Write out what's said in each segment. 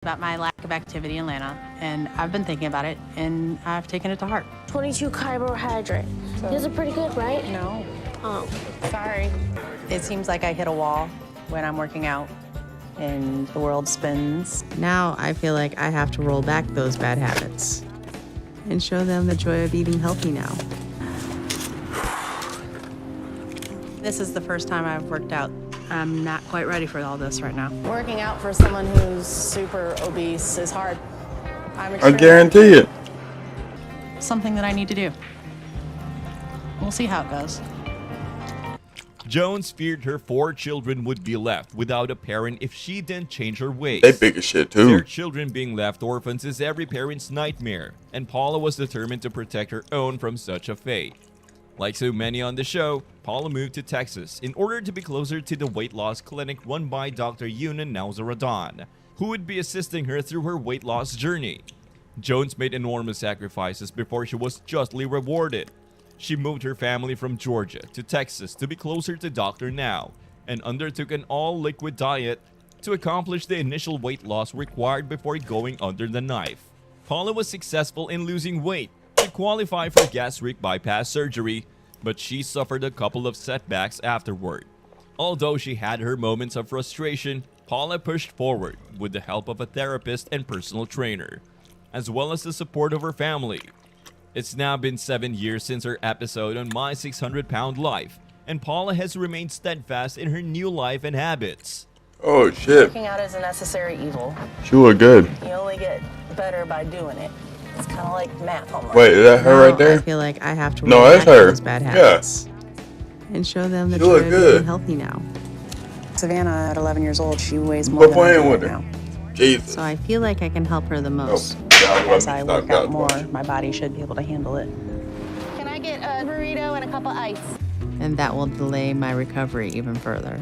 about my lack of activity in Atlanta, and I've been thinking about it, and I've taken it to heart. 22 carbohydrate. Those are pretty good, right? No. Oh. Sorry. It seems like I hit a wall when I'm working out, and the world spins. Now I feel like I have to roll back those bad habits and show them the joy of eating healthy now. This is the first time I've worked out. I'm not quite ready for all this right now. Working out for someone who's super obese is hard. I guarantee it. Something that I need to do. We'll see how it goes. Jones feared her 4 children would be left without a parent if she didn't change her ways. They big as shit too. Their children being left orphans is every parent's nightmare, and Paula was determined to protect her own from such a fate. Like so many on the show, Paula moved to Texas in order to be closer to the weight loss clinic run by Dr. Yunan Nauzaradon, who would be assisting her through her weight loss journey. Jones made enormous sacrifices before she was justly rewarded. She moved her family from Georgia to Texas to be closer to Dr. Now and undertook an all-liquid diet to accomplish the initial weight loss required before going under the knife. Paula was successful in losing weight to qualify for gastric bypass surgery, but she suffered a couple of setbacks afterward. Although she had her moments of frustration, Paula pushed forward with the help of a therapist and personal trainer, as well as the support of her family. It's now been 7 years since her episode on My 600-Pound Life, and Paula has remained steadfast in her new life and habits. Oh shit. Working out is a necessary evil. She look good. You only get better by doing it. It's kind of like math homework. Wait, is that her Now right there? I feel like I have to No, roll that's back her. those bad Yeah. habits and show them the She joy look of good. eating healthy now. Savannah, at 11 years old, she weighs more Quit than I playing do with right her. now. Jesus. So I feel like I can help her the Oh, most. As I work out more, my body should be able to handle it. Can I get a burrito and a cup of ice? And that will delay my recovery even further.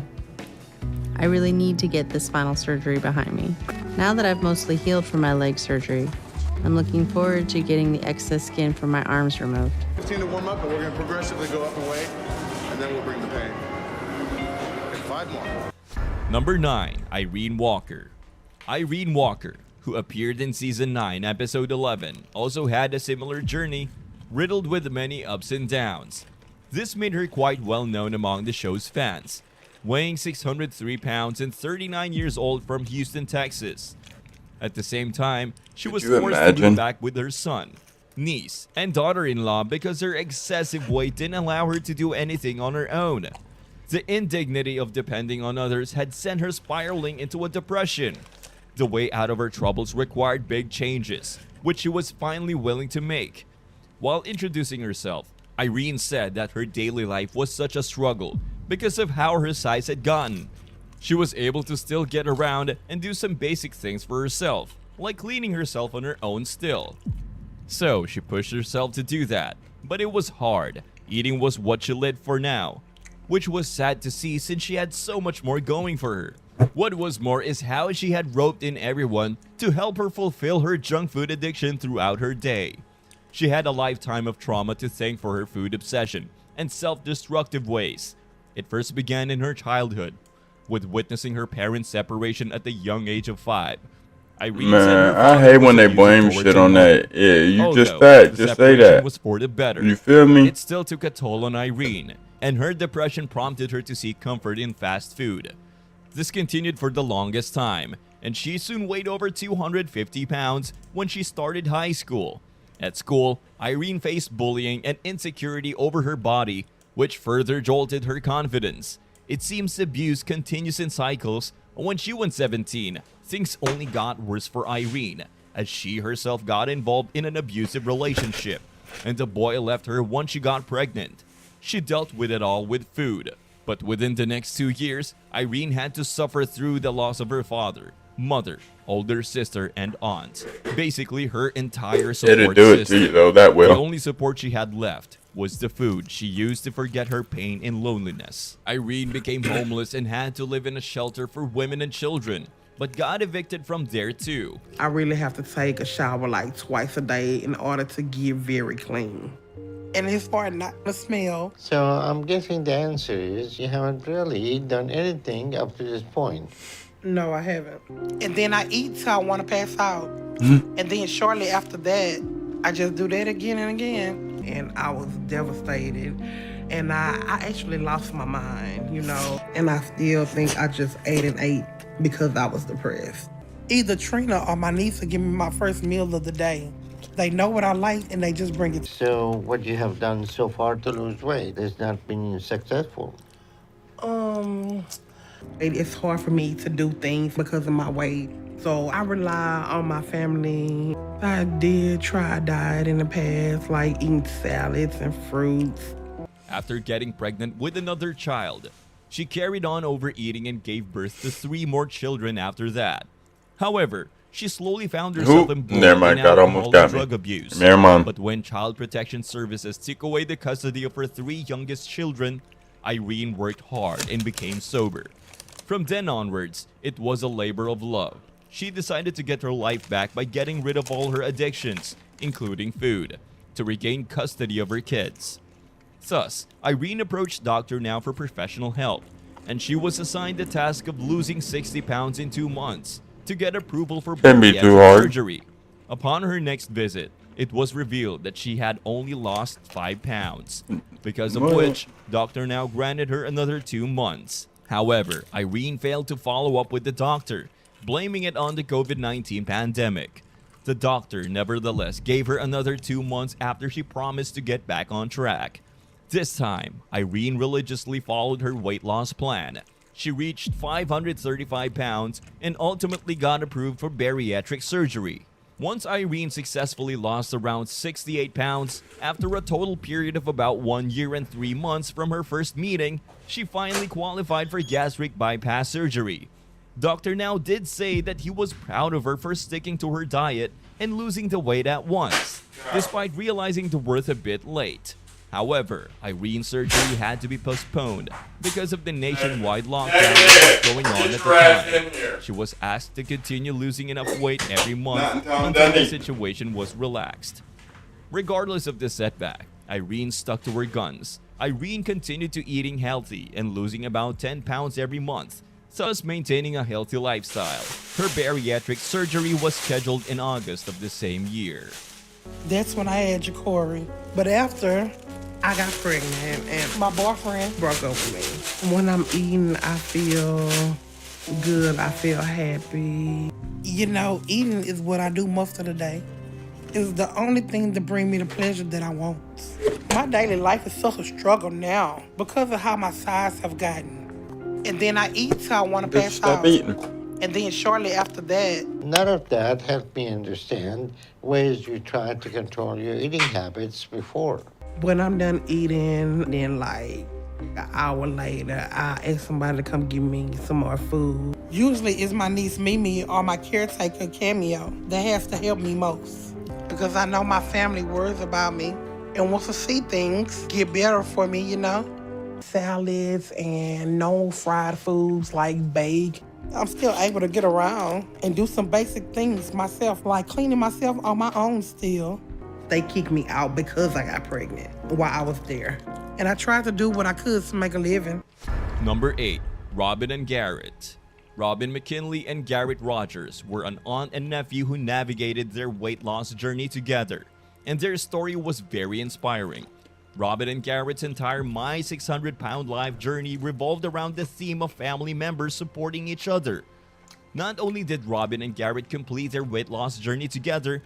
I really need to get this final surgery behind me. Now that I've mostly healed from my leg surgery, I'm looking forward to getting the excess skin from my arms removed. 15 to warm up, and we're going to progressively go up in weight, and then we'll bring the pain. And 5 more. Number 9. Irene Walker. Irene Walker, who appeared in Season 9, Episode 11, also had a similar journey, riddled with many ups and downs. This made her quite well known among the show's fans, weighing 603 pounds and 39 years old from Houston, Texas. At the same time, she was you forced to imagine? move back with her son, niece, and daughter-in-law because her excessive weight didn't allow her to do anything on her own. The indignity of depending on others had sent her spiraling into a depression. The way out of her troubles required big changes, which she was finally willing to make. While introducing herself, Irene said that her daily life was such a struggle because of how her size had gotten. She was able to still get around and do some basic things for herself, like cleaning herself on her own still. So she pushed herself to do that, but it was hard. Eating was what she lived for now, which was sad to see since she had so much more going for her. What was more is how she had roped in everyone to help her fulfill her junk food addiction throughout her day. She had a lifetime of trauma to thank for her food obsession and self-destructive ways. It first began in her childhood, with witnessing her parents' separation at the young age of 5. Irene said her Man, I father hate was when they abusive blame towards shit her on mother. that. Yeah, you just Although that. the Just say separation that. was for the better. You feel me? It still took a toll on Irene, and her depression prompted her to seek comfort in fast food. This continued for the longest time, and she soon weighed over 250 pounds when she started high school. At school, Irene faced bullying and insecurity over her body, which further jolted her confidence. It seems abuse continues in cycles. When she was 17, things only got worse for Irene, as she herself got involved in an abusive relationship, and the boy left her once she got pregnant. She dealt with it all with food, but within the next 2 years, Irene had to suffer through the loss of her father, mother, older sister, and aunt. Basically, her entire support It'll do it to system. you though. That The will. only support she had left was the food she used to forget her pain and loneliness. Irene became homeless and had to live in a shelter for women and children, but got evicted from there too. I really have to take a shower like twice a day in order to get very clean. And it's starting not to smell. So I'm guessing the answer is you haven't really done anything up to this point. No, I haven't. And then I eat till I want to pass out. And then shortly after that, I just do that again and again. And I was devastated. And I actually lost my mind, you know. And I still think I just ate and ate because I was depressed. Either Trina or my niece will give me my first meal of the day. They know what I like and they just bring it. So what you have done so far to lose weight has not been successful? It's hard for me to do things because of my weight. So I rely on my family. I did try a diet in the past, like eating salads and fruits. After getting pregnant with another child, she carried on overeating and gave birth to 3 more children after that. However, she slowly found herself embroiled Never mind, in God alcohol almost got and me. drug abuse. Never mind. But when Child Protection Services took away the custody of her 3 youngest children, Irene worked hard and became sober. From then onwards, it was a labor of love. She decided to get her life back by getting rid of all her addictions, including food, to regain custody of her kids. Thus, Irene approached Dr. Now for professional help, and she was assigned the task of losing 60 pounds in 2 months to get approval for Can't be bariatric too hard. surgery. Upon her next visit, it was revealed that she had only lost 5 pounds, because of What? which Dr. Now granted her another 2 months. However, Irene failed to follow up with the doctor, blaming it on the COVID-19 pandemic. The doctor nevertheless gave her another 2 months after she promised to get back on track. This time, Irene religiously followed her weight loss plan. She reached 535 pounds and ultimately got approved for bariatric surgery. Once Irene successfully lost around 68 pounds, after a total period of about 1 year and 3 months from her first meeting, she finally qualified for gastric bypass surgery. Dr. Now did say that he was proud of her for sticking to her diet and losing the weight at once, despite realizing the worth a bit late. However, Irene's surgery had to be postponed because of the nationwide lockdown that was going on at the time. She was asked to continue losing enough weight every month until the situation was relaxed. Regardless of the setback, Irene stuck to her guns. Irene continued to eating healthy and losing about 10 pounds every month, thus maintaining a healthy lifestyle. Her bariatric surgery was scheduled in August of the same year. That's when I had Ja'Cory. But after, I got pregnant and my boyfriend broke up with me. When I'm eating, I feel good. I feel happy. You know, eating is what I do most of the day. It's the only thing to bring me the pleasure that I want. My daily life is such a struggle now because of how my size have gotten. And then I eat till I want to pass Stop out. eating. And then shortly after that, None of that helped me understand ways you tried to control your eating habits before. when I'm done eating, then like an hour later, I ask somebody to come give me some more food. Usually it's my niece Mimi or my caretaker Cameo that has to help me most because I know my family worries about me and wants to see things get better for me, you know? Salads and no fried foods like bake. I'm still able to get around and do some basic things myself, like cleaning myself on my own still. They kicked me out because I got pregnant while I was there. And I tried to do what I could to make a living. Number 8. Robin and Garrett. Robin McKinley and Garrett Rogers were an aunt and nephew who navigated their weight loss journey together, and their story was very inspiring. Robin and Garrett's entire My 600 Pound Life journey revolved around the theme of family members supporting each other. Not only did Robin and Garrett complete their weight loss journey together,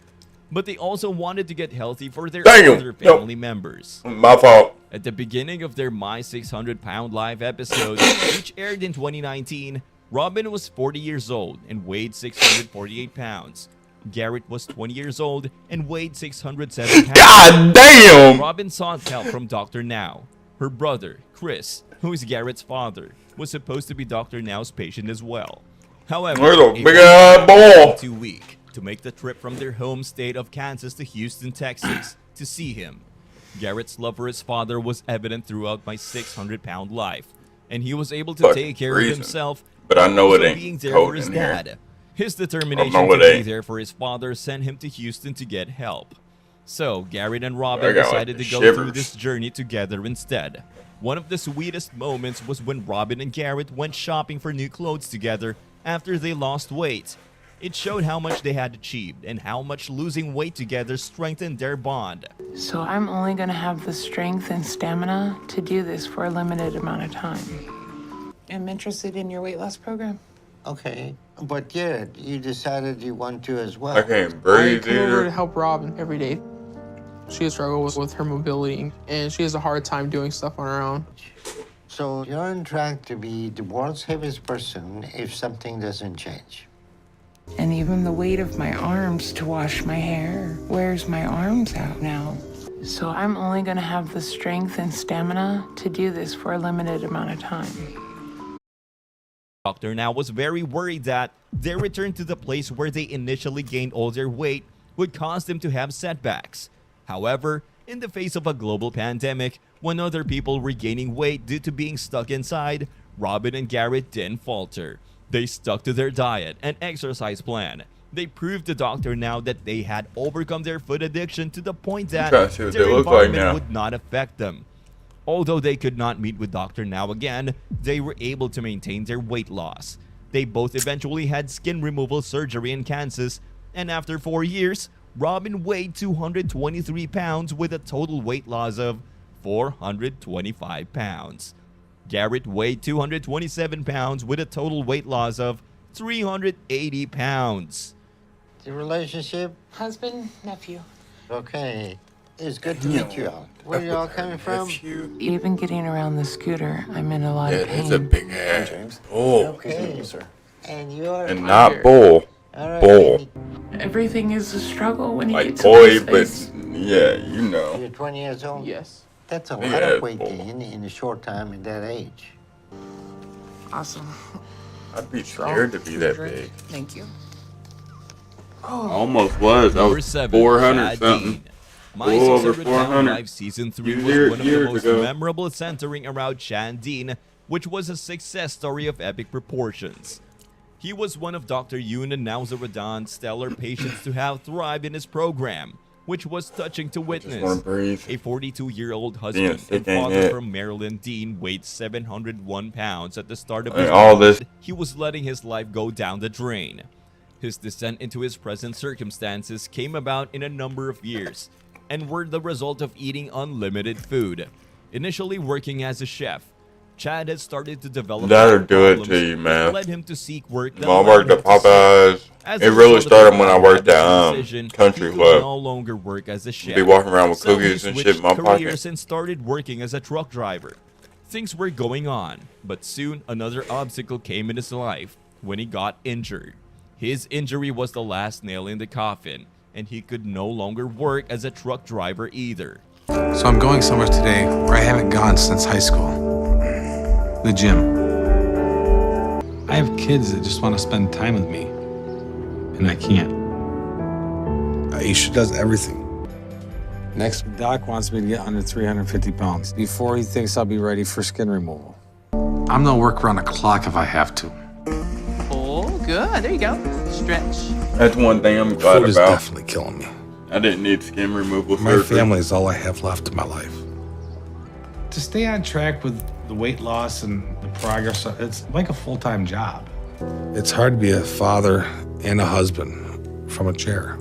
but they also wanted to get healthy for their other family members. My fault. At the beginning of their My 600 Pound Life episode, which aired in 2019, Robin was 40 years old and weighed 648 pounds. Garrett was 20 years old and weighed 607 pounds. God damn! Robin sought help from Dr. Now. Her brother, Chris, who is Garrett's father, was supposed to be Dr. Now's patient as well. However, Little it big was ass ball. too weak to make the trip from their home state of Kansas to Houston, Texas, to see him. Garrett's love for his father was evident throughout My 600 Pound Life, and he was able to Fucking take care reason. of himself, But I know it also ain't being there cold for his in here. dad. His determination know to it be ain't. there for his father sent him to Houston to get help. So, Garrett and Robin I got, like, decided the to go through shivers. this journey together instead. One of the sweetest moments was when Robin and Garrett went shopping for new clothes together after they lost weight. It showed how much they had achieved and how much losing weight together strengthened their bond. So I'm only gonna have the strength and stamina to do this for a limited amount of time. I'm interested in your weight loss program. Okay, but yet you decided you want to as well. I can't I breathe come over to either. help Robin every day. She struggles with her mobility, and she has a hard time doing stuff on her own. So you're on track to be the world's heaviest person if something doesn't change. And even the weight of my arms to wash my hair wears my arms out now. So I'm only gonna have the strength and stamina to do this for a limited amount of time. Dr. Now was very worried that their return to the place where they initially gained all their weight would cause them to have setbacks. However, in the face of a global pandemic, when other people were gaining weight due to being stuck inside, Robin and Garrett didn't falter. They stuck to their diet and exercise plan. They proved to Dr. Now that they had overcome their food addiction to the point that trying to see what their they look like environment now. would not affect them. Although they could not meet with Dr. Now again, they were able to maintain their weight loss. They both eventually had skin removal surgery in Kansas, and after 4 years, Robin weighed 223 pounds with a total weight loss of 425 pounds. Garrett weighed 227 pounds with a total weight loss of 380 pounds. The relationship, Husband, nephew. okay. It's good to meet you all. Where you all coming from? Even getting around the scooter, I'm in a lot Yeah, of that's a pain. big ass. Bull. Okay. And you're And not bull. all right. bull. Everything is a struggle when you Like get to boy, this but phase. yeah, you know. You're 20 years old? Yes. That's a Big lot ass of weight bull. gain in a short time at that age. Awesome. I'd be scared to be that big. Thank you. Almost was. I Number was 7, 400 Chad something. Dean. My Little over 600 Pound 400 Life Season 3 was years- one of the years most ago. memorable, centering around Chad Dean, which was a success story of epic proportions. He was one of Dr. Yoon and Nauzaradon's stellar patients to have thrived in his program, which was touching to Just witness. want to breathe. A 42-year-old Being husband sick and ain't father it. from Maryland, Dean weighed 701 pounds at the start of And his all life. this- He was letting his life go down the drain. His descent into his present circumstances came about in a number of years and were the result of eating unlimited food. Initially working as a chef, Chad had started to develop That'll health do it problems to you, man. that led him to seek work that When I allowed worked him at to sing. Popeyes, As it a really result of started his when I worked at decision, Country he Club. could no longer work as a chef. Be walking around with So cookies he and shit in switched my pocket. careers and started working as a truck driver. Things were going on, but soon another obstacle came in his life when he got injured. His injury was the last nail in the coffin, and he could no longer work as a truck driver either. So I'm going somewhere today where I haven't gone since high school. The gym. I have kids that just want to spend time with me, and I can't. Aisha does everything. Next, Doc wants me to get under 350 pounds before he thinks I'll be ready for skin removal. I'm gonna work around the clock if I have to. Oh, good. There you go. Stretch. That's one thing I'm glad Food is about. definitely killing me. I didn't need skin removal My surgery. family is all I have left in my life. To stay on track with the weight loss and the progress, it's like a full-time job. It's hard to be a father and a husband from a chair.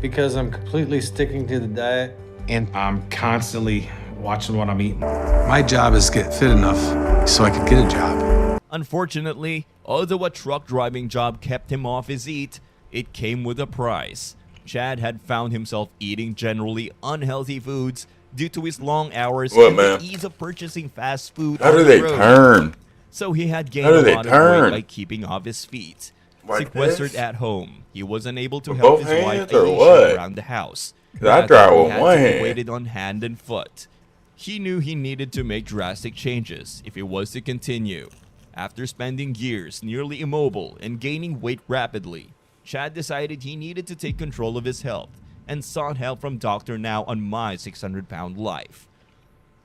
Because I'm completely sticking to the diet and I'm constantly watching what I'm eating. My job is to get fit enough so I could get a job. Unfortunately, although a truck driving job kept him off his eat, it came with a price. Chad had found himself eating generally unhealthy foods due to his long hours What, and man? the ease of purchasing fast food How on do the they road. turn? So he had gained How do a they lot of turn? weight by keeping off his feet. Like Sequestered this? at home, he was unable to With help both his wife hands or Aisha what? around the house. 'Cause I Rather, drive he with had one to be hand. weighted on hand and foot. He knew he needed to make drastic changes if it was to continue. After spending years nearly immobile and gaining weight rapidly, Chad decided he needed to take control of his health and sought help from Dr. Now on My 600 Pound Life.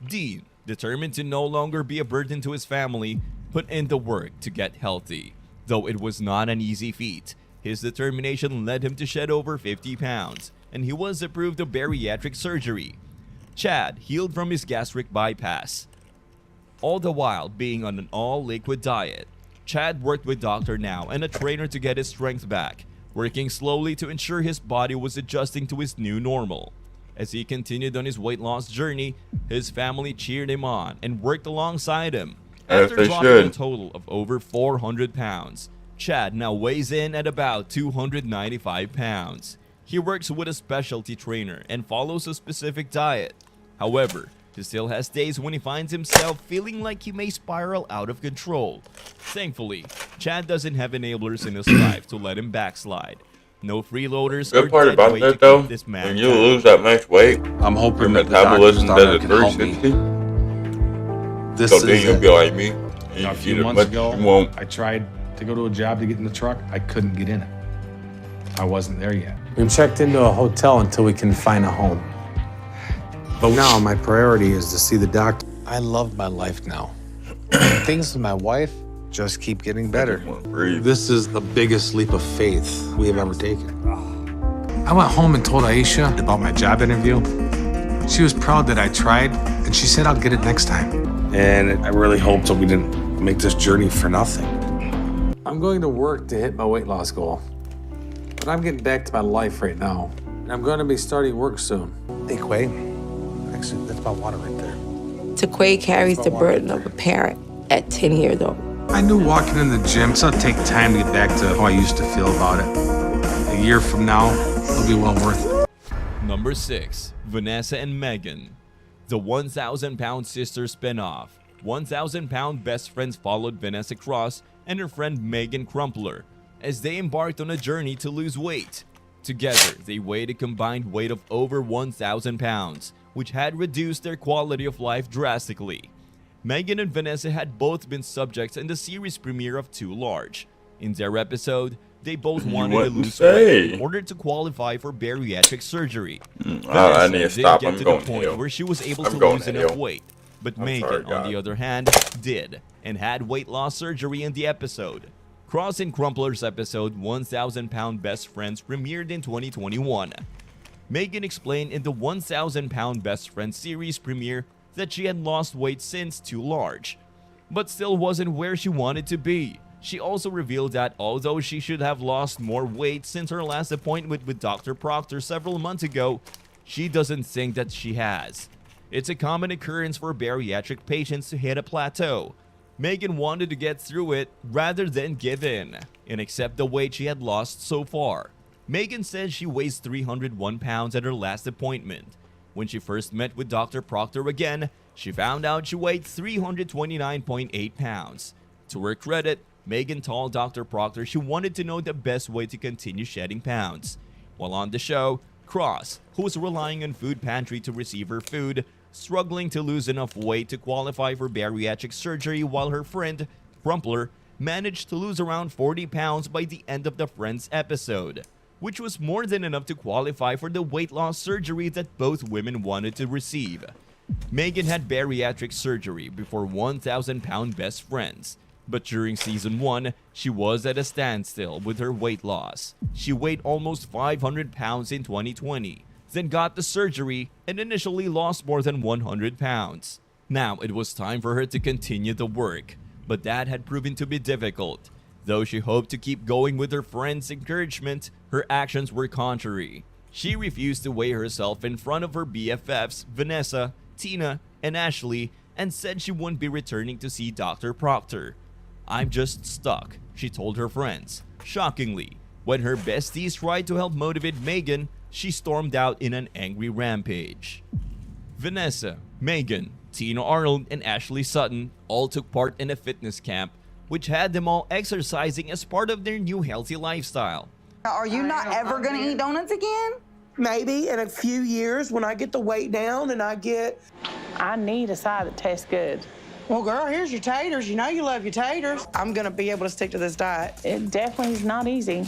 Dean, determined to no longer be a burden to his family, put in the work to get healthy. Though it was not an easy feat, his determination led him to shed over 50 pounds, and he was approved of bariatric surgery. Chad healed from his gastric bypass, all the while being on an all-liquid diet. Chad worked with Dr. Now and a trainer to get his strength back, working slowly to ensure his body was adjusting to his new normal. As he continued on his weight loss journey, his family cheered him on and worked alongside him. As After they dropping should. a total of over 400 pounds, Chad now weighs in at about 295 pounds. He works with a specialty trainer and follows a specific diet. However, he still has days when he finds himself feeling like he may spiral out of control. Thankfully, Chad doesn't have enablers in his life to let him backslide. No freeloaders Good or part dead about weight that to though, keep this man when you down. lose that much weight, I'm hoping your that the doctor's metabolism daughter does a can help me. 360. This So then is you'll it. be like me. You A eat few as months much ago, as you want. I tried to go to a job to get in the truck. I couldn't get in it. I wasn't there yet. We checked into a hotel until we can find a home. But now my priority is to see the doctor. I love my life now. Things with my wife just keep getting better. This is the biggest leap of faith we have ever taken. I went home and told Aisha about my job interview. She was proud that I tried, and she said I'll get it next time. And I really hope that we didn't make this journey for nothing. I'm going to work to hit my weight loss goal. But I'm getting back to my life right now. And I'm going to be starting work soon. Hey, Quay. Actually, that's my water right there. Taquay carries the burden of a parent at 10 years old. I knew walking in the gym, it's gonna take time to get back to how I used to feel about it. A year from now, it'll be well worth it. Number 6. Vanessa and Megan. The 1,000-pound sister spinoff. 1,000-pound best friends followed Vanessa Cross and her friend Megan Crumpler as they embarked on a journey to lose weight. Together, they weighed a combined weight of over 1,000 pounds, which had reduced their quality of life drastically. Megan and Vanessa had both been subjects in the series premiere of Too Large. In their episode, they both wanted to wouldn't lose say. weight in order to qualify for bariatric surgery. I need to Vanessa stop. didn't I'm get to going the to point hell. where she was able I'm to going lose to enough hell. weight. But I'm Megan, sorry, on God. the other hand, did, and had weight loss surgery in the episode. Cross and Crumpler's episode 1,000-Pound Best Friends premiered in 2021. Megan explained in the 1,000-Pound Best Friends series premiere that she had lost weight since Too Large, but still wasn't where she wanted to be. She also revealed that although she should have lost more weight since her last appointment with Dr. Proctor several months ago, she doesn't think that she has. It's a common occurrence for bariatric patients to hit a plateau. Megan wanted to get through it rather than give in and accept the weight she had lost so far. Megan says she weighs 301 pounds at her last appointment. When she first met with Dr. Proctor again, she found out she weighed 329.8 pounds. To her credit, Megan told Dr. Proctor she wanted to know the best way to continue shedding pounds. While on the show, Cross, who was relying on Food Pantry to receive her food, struggling to lose enough weight to qualify for bariatric surgery, while her friend, Crumpler, managed to lose around 40 pounds by the end of the Friends episode, which was more than enough to qualify for the weight loss surgery that both women wanted to receive. Megan had bariatric surgery before 1,000-pound Best Friends, but during season 1, she was at a standstill with her weight loss. She weighed almost 500 pounds in 2020, then got the surgery and initially lost more than 100 pounds. Now it was time for her to continue the work, but that had proven to be difficult. Though she hoped to keep going with her friends' encouragement, her actions were contrary. She refused to weigh herself in front of her BFFs, Vanessa, Tina, and Ashley, and said she wouldn't be returning to see Dr. Proctor. "I'm just stuck," she told her friends. Shockingly, when her besties tried to help motivate Megan, she stormed out in an angry rampage. Vanessa, Megan, Tina Arnold, and Ashley Sutton all took part in a fitness camp, which had them all exercising as part of their new healthy lifestyle. Are you not ever going to eat donuts again? Maybe in a few years when I get the weight down and I need a side that tastes good. Well, girl, here's your taters. You know you love your taters. I'm going to be able to stick to this diet. It definitely is not easy.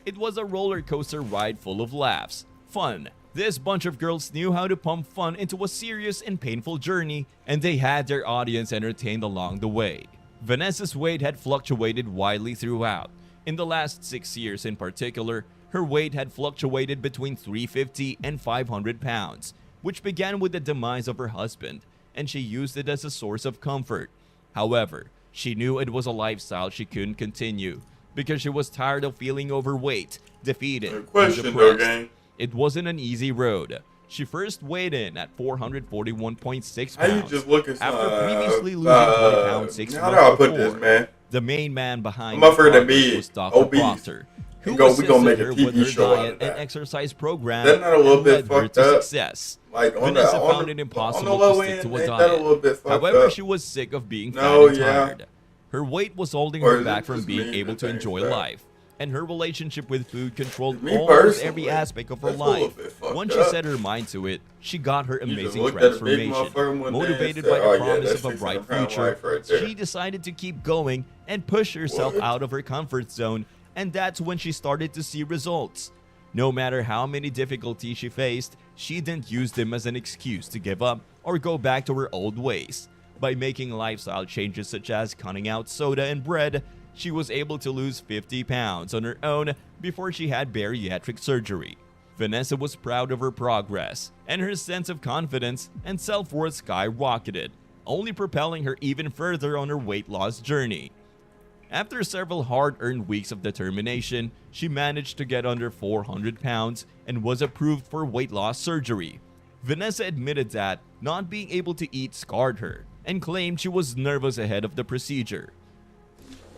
It was a roller coaster ride full of laughs, fun. This bunch of girls knew how to pump fun into a serious and painful journey, and they had their audience entertained along the way. Vanessa's weight had fluctuated widely throughout. In the last 6 years in particular, her weight had fluctuated between 350 and 500 pounds, which began with the demise of her husband, and she used it as a source of comfort. However, She knew it was a lifestyle she couldn't continue because she was tired of feeling overweight, defeated, and depressed. It wasn't an easy road. She first weighed in at 441.6 pounds after previously losing 20 pounds 6 months before. The main man behind the progress was Dr. Proctor, who assisted her with her diet and exercise program and led her to success. Vanessa found it impossible to stick to a diet. However, she was sick of being fat and tired. Her weight was holding her back from being able to enjoy life, and her relationship with food controlled almost every aspect of her life. Once she set her mind to it, she got her amazing transformation. Motivated by the promise of a bright future, she decided to keep going and push herself out of her comfort zone, and that's when she started to see results. No matter how many difficulties she faced, she didn't use them as an excuse to give up or go back to her old ways. By making lifestyle changes such as cutting out soda and bread, she was able to lose 50 pounds on her own before she had bariatric surgery. Vanessa was proud of her progress, and her sense of confidence and self-worth skyrocketed, only propelling her even further on her weight loss journey. After several hard-earned weeks of determination, she managed to get under 400 pounds and was approved for weight loss surgery. Vanessa admitted that not being able to eat scarred her and claimed she was nervous ahead of the procedure.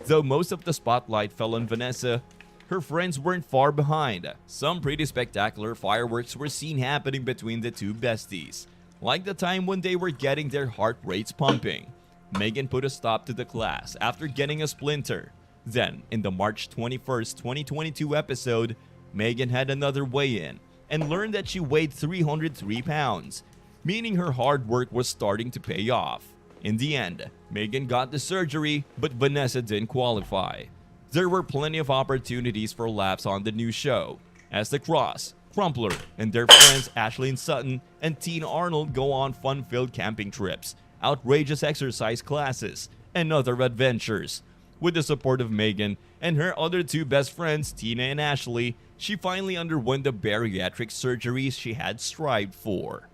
Though most of the spotlight fell on Vanessa, her friends weren't far behind. Some pretty spectacular fireworks were seen happening between the two besties, like the time when they were getting their heart rates pumping. Megan put a stop to the class after getting a splinter. Then, in the March 21st, 2022 episode, Megan had another weigh-in and learned that she weighed 303 pounds, meaning her hard work was starting to pay off. In the end, Megan got the surgery, but Vanessa didn't qualify. There were plenty of opportunities for laughs on the new show, as the Cross, Crumpler, and their friends Ashley and Sutton and Tina Arnold go on fun-filled camping trips, outrageous exercise classes, and other adventures. With the support of Megan and her other two best friends, Tina and Ashley, she finally underwent the bariatric surgeries she had strived for.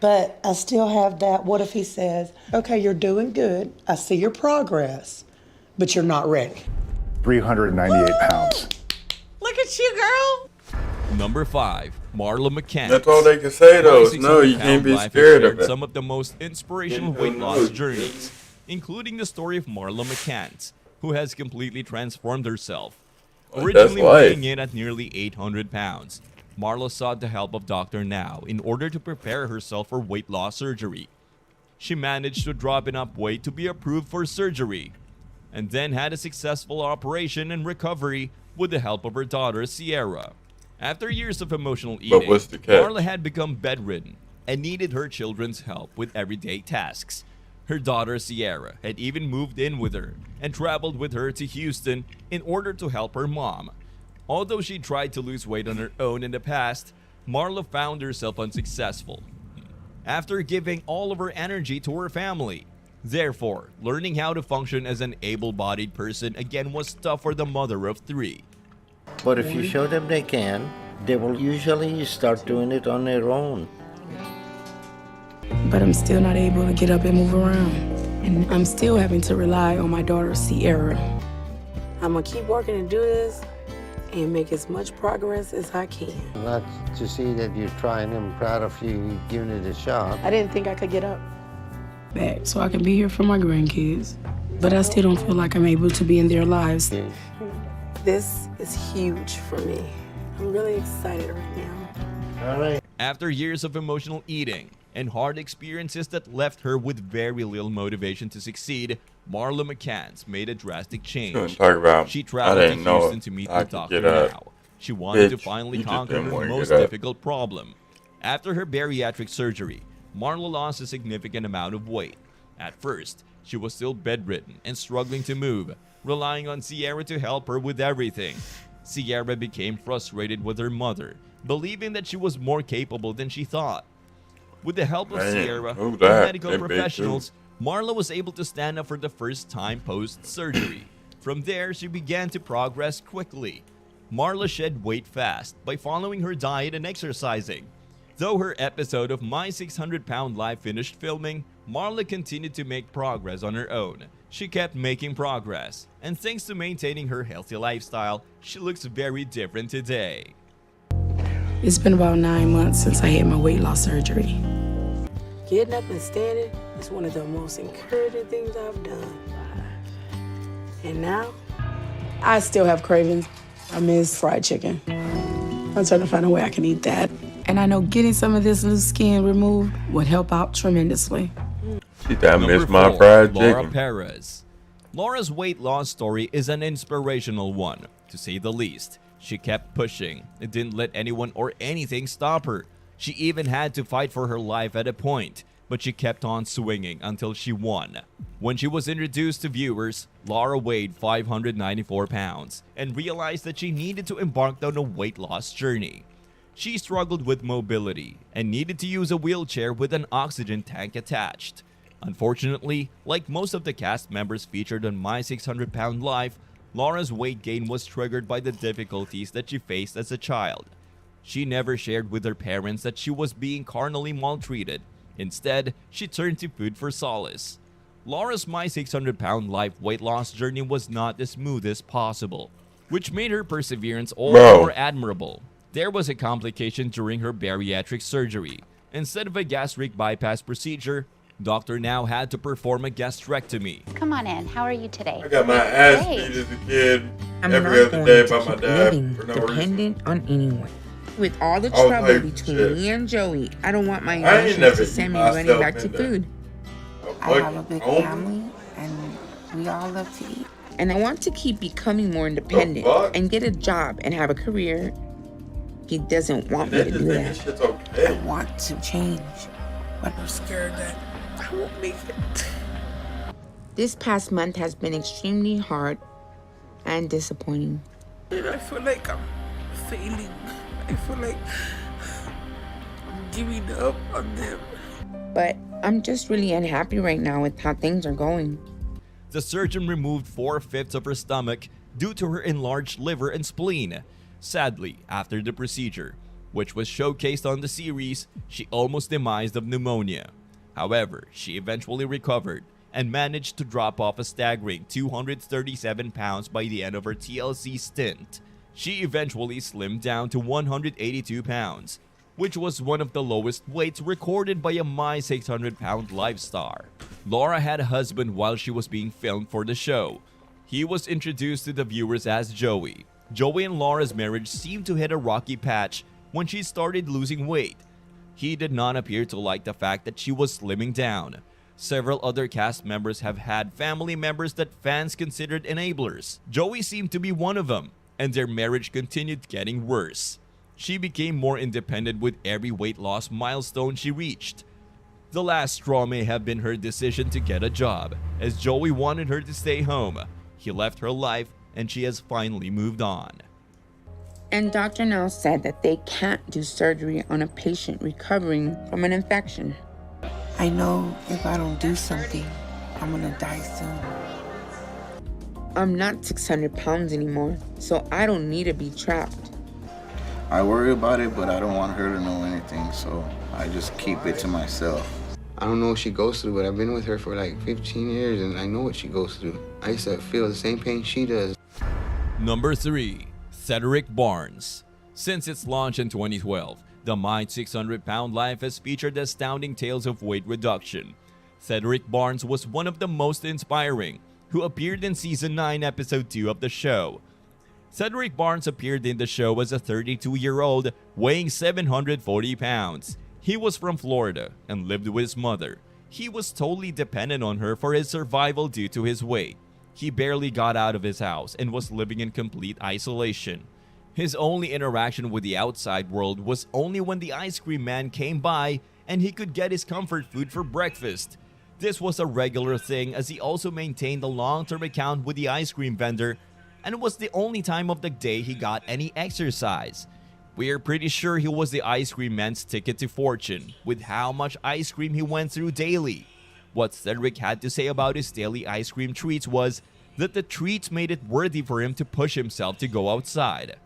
But I still have that, what if he says, okay, you're doing good, I see your progress, but you're not ready. 398 pounds. Look at you, girl. Number 5, Marla McCants. That's all they can say though. No, you can't be scared of it. Some of the most inspirational weight loss journeys, including the story of Marla McCants, who has completely transformed herself. Originally weighing in at nearly 800 pounds, Marla sought the help of Dr. Now in order to prepare herself for weight loss surgery. She managed to drop enough weight to be approved for surgery, and then had a successful operation and recovery with the help of her daughter, Sierra. After years of emotional eating, Marla had become bedridden and needed her children's help with everyday tasks. Her daughter, Sierra, had even moved in with her and traveled with her to Houston in order to help her mom. Although she tried to lose weight on her own in the past, Marla found herself unsuccessful after giving all of her energy to her family. Therefore, learning how to function as an able-bodied person again was tough for the mother of 3. But if you show them they can, they will usually start doing it on their own. But I'm still not able to get up and move around. And I'm still having to rely on my daughter, Sierra. I'm gonna keep working and do this and make as much progress as I can. Not to see that you're trying, I'm proud of you giving it a shot. I didn't think I could get up. Back so I can be here for my grandkids. But I still don't feel like I'm able to be in their lives. This is huge for me. I'm really excited right now. All right. After years of emotional eating and hard experiences that left her with very little motivation to succeed, Marla McCants made a drastic change. She traveled to Houston to meet with Dr. Now. She wanted to finally conquer her most difficult problem. After her bariatric surgery, Marla lost a significant amount of weight. At first, she was still bedridden and struggling to move, relying on Sierra to help her with everything. Sierra became frustrated with her mother, believing that she was more capable than she thought. With the help of Sierra and medical professionals, Marla was able to stand up for the first time post-surgery. From there, she began to progress quickly. Marla shed weight fast by following her diet and exercising. Though her episode of My 600 Pound Life finished filming, Marla continued to make progress on her own. She kept making progress, and thanks to maintaining her healthy lifestyle, she looks very different today. It's been about 9 months since I had my weight loss surgery. Getting up and standing is one of the most encouraging things I've done. And now, I still have cravings. I miss fried chicken. I'm trying to find a way I can eat that. And I know getting some of this loose skin removed would help out tremendously. I miss my fried Laura chicken. Perez. Laura's weight loss story is an inspirational one, to say the least. She kept pushing. It didn't let anyone or anything stop her. She even had to fight for her life at a point, but she kept on swinging until she won. When she was introduced to viewers, Laura weighed 594 pounds and realized that she needed to embark on a weight loss journey. She struggled with mobility and needed to use a wheelchair with an oxygen tank attached. Unfortunately, like most of the cast members featured on My 600 Pound Life, Laura's weight gain was triggered by the difficulties that she faced as a child. She never shared with her parents that she was being carnally maltreated. Instead, she turned to food for solace. Laura's My 600 Pound Life weight loss journey was not as smooth as possible, which made her perseverance all the more admirable. There was a complication during her bariatric surgery. Instead of a gastric bypass procedure, doctor now had to perform a gastrectomy. Come on in. How are you today? I got my ass beat as a kid every other day by my dad for no reason. Dependent on anyone. With all the I was trouble hyped between shit. me and Joey, I don't want my I ain't emotions never to send me eat running myself back to in food. I have a big family, and we all love to eat. And I want to keep becoming more independent and get a job and have a career. He doesn't want me to do that. I want to change, but I'm scared that I won't make it. This past month has been extremely hard and disappointing. And I feel like I'm failing. I feel like I'm giving up on them. But I'm just really unhappy right now with how things are going. The surgeon removed 4/5 of her stomach due to her enlarged liver and spleen. Sadly, after the procedure, which was showcased on the series, she almost demised of pneumonia. However, she eventually recovered and managed to drop off a staggering 237 pounds by the end of her TLC stint. She eventually slimmed down to 182 pounds, which was one of the lowest weights recorded by a My 600 Pound Life star. Laura had a husband while she was being filmed for the show. He was introduced to the viewers as Joey. Joey and Laura's marriage seemed to hit a rocky patch when she started losing weight. He did not appear to like the fact that she was slimming down. Several other cast members have had family members that fans considered enablers. Joey seemed to be one of them, and their marriage continued getting worse. She became more independent with every weight loss milestone she reached. The last straw may have been her decision to get a job, as Joey wanted her to stay home. He left her life, and she has finally moved on. And Dr. now said that they can't do surgery on a patient recovering from an infection. I know if I don't do something, I'm gonna die soon. I'm not 600 pounds anymore, so I don't need to be trapped. I worry about it, but I don't want her to know anything, so I just keep it to myself. I don't know what she goes through, but I've been with her for like 15 years and I know what she goes through. I used to feel the same pain she does. Number 3. Cedric Barnes. Since its launch in 2012, the My 600 Pound Life has featured astounding tales of weight reduction. Cedric Barnes was one of the most inspiring, who appeared in Season 9, Episode 2 of the show. Cedric Barnes appeared in the show as a 32-year-old weighing 740 pounds. He was from Florida and lived with his mother. He was totally dependent on her for his survival due to his weight. He barely got out of his house and was living in complete isolation. His only interaction with the outside world was only when the ice cream man came by and he could get his comfort food for breakfast. This was a regular thing as he also maintained a long-term account with the ice cream vendor, and it was the only time of the day he got any exercise. We are pretty sure he was the ice cream man's ticket to fortune, with how much ice cream he went through daily. What Cedric had to say about his daily ice cream treats was that the treats made it worthy for him to push himself to go outside.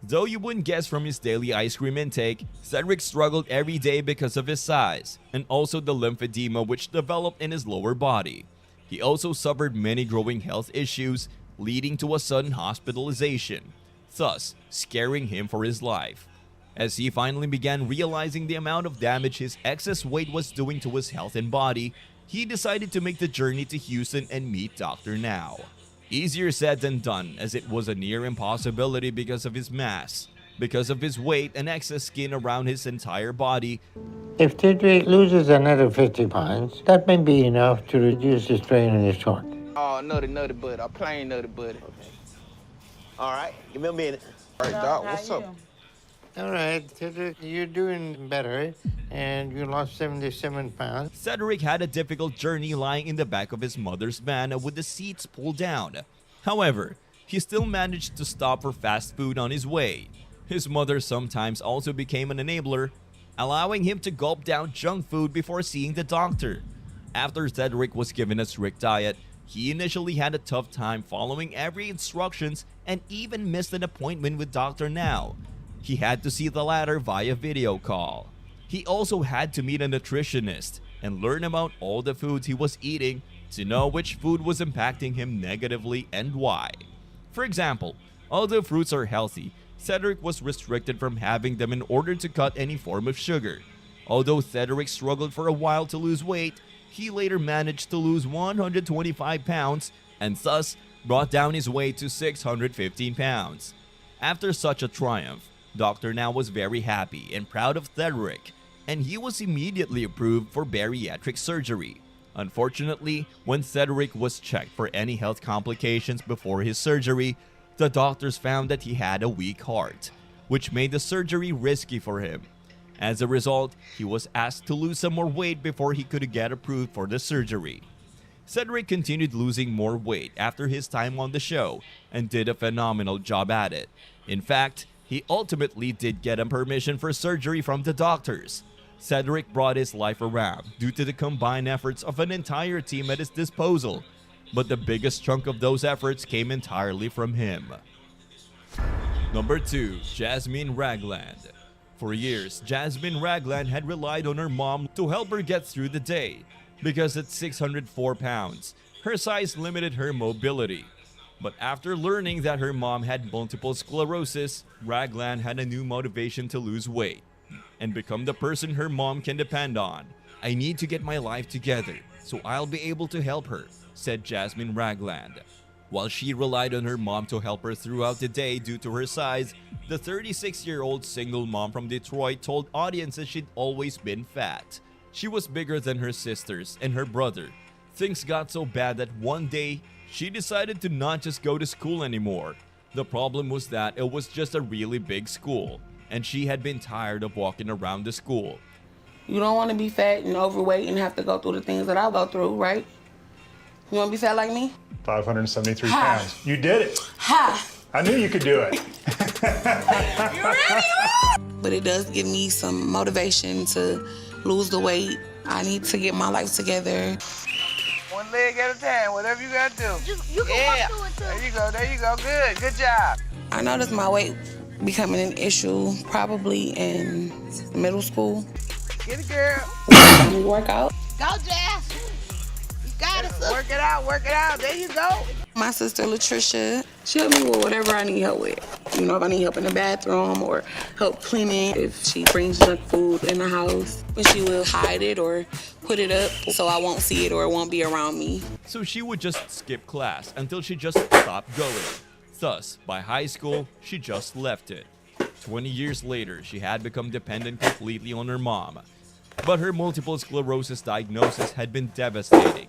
Though you wouldn't guess from his daily ice cream intake, Cedric struggled every day because of his size, and also the lymphedema which developed in his lower body. He also suffered many growing health issues, leading to a sudden hospitalization, thus scaring him for his life. As he finally began realizing the amount of damage his excess weight was doing to his health and body, he decided to make the journey to Houston and meet Dr. Now. Easier said than done, as it was a near impossibility because of his mass, because of his weight and excess skin around his entire body. If Cedric loses another 50 pounds, that may be enough to reduce the strain on his heart. Oh, nutty butter. A plain nutty butter. Okay. All right, give me a minute. All right, Doc, what's up? All right, Cedric, you're doing better, and you lost 77 pounds. Cedric had a difficult journey lying in the back of his mother's van with the seats pulled down. However, he still managed to stop for fast food on his way. His mother sometimes also became an enabler, allowing him to gulp down junk food before seeing the doctor. After Cedric was given a strict diet, he initially had a tough time following every instructions and even missed an appointment with Dr. Now. He had to see the latter via video call. He also had to meet a nutritionist and learn about all the foods he was eating to know which food was impacting him negatively and why. For example, although fruits are healthy, Cedric was restricted from having them in order to cut any form of sugar. Although Cedric struggled for a while to lose weight, he later managed to lose 125 pounds and thus brought down his weight to 615 pounds. After such a triumph, Dr. Now was very happy and proud of Cedric, and he was immediately approved for bariatric surgery. Unfortunately, when Cedric was checked for any health complications before his surgery, the doctors found that he had a weak heart, which made the surgery risky for him. As a result, he was asked to lose some more weight before he could get approved for the surgery. Cedric continued losing more weight after his time on the show and did a phenomenal job at it. In fact, he ultimately did get a permission for surgery from the doctors. Cedric brought his life around due to the combined efforts of an entire team at his disposal, but the biggest chunk of those efforts came entirely from him. Number 2. Jasmine Ragland. For years, Jasmine Ragland had relied on her mom to help her get through the day, because at 604 pounds, her size limited her mobility. But after learning that her mom had multiple sclerosis, Ragland had a new motivation to lose weight and become the person her mom can depend on. "I need to get my life together, so I'll be able to help her," said Jasmine Ragland. While she relied on her mom to help her throughout the day due to her size, the 36-year-old single mom from Detroit told audiences she'd always been fat. She was bigger than her sisters and her brother. Things got so bad that one day, she decided to not just go to school anymore. The problem was that it was just a really big school, and she had been tired of walking around the school. You don't want to be fat and overweight and have to go through the things that I go through, right? You want to be fat like me? 573 pounds. You did it. Ha! I knew you could do it. But it does give me some motivation to lose the weight. I need to get my life together. One leg at a time, whatever you gotta do. You can walk through it too. There you go. Good job. I noticed my weight becoming an issue probably in middle school. Get it, girl. I need to work out. Go, Jazz. You got it, sister. Work it out. There you go. My sister Latricia, she helped me with whatever I need help with. You know, if I need help in the bathroom or help cleaning, if she brings junk food in the house, but she will hide it or put it up so I won't see it or it won't be around me. So she would just skip class until she just stopped going. Thus, by high school, she just left it. 20 years later, she had become dependent completely on her mom. But her multiple sclerosis diagnosis had been devastating.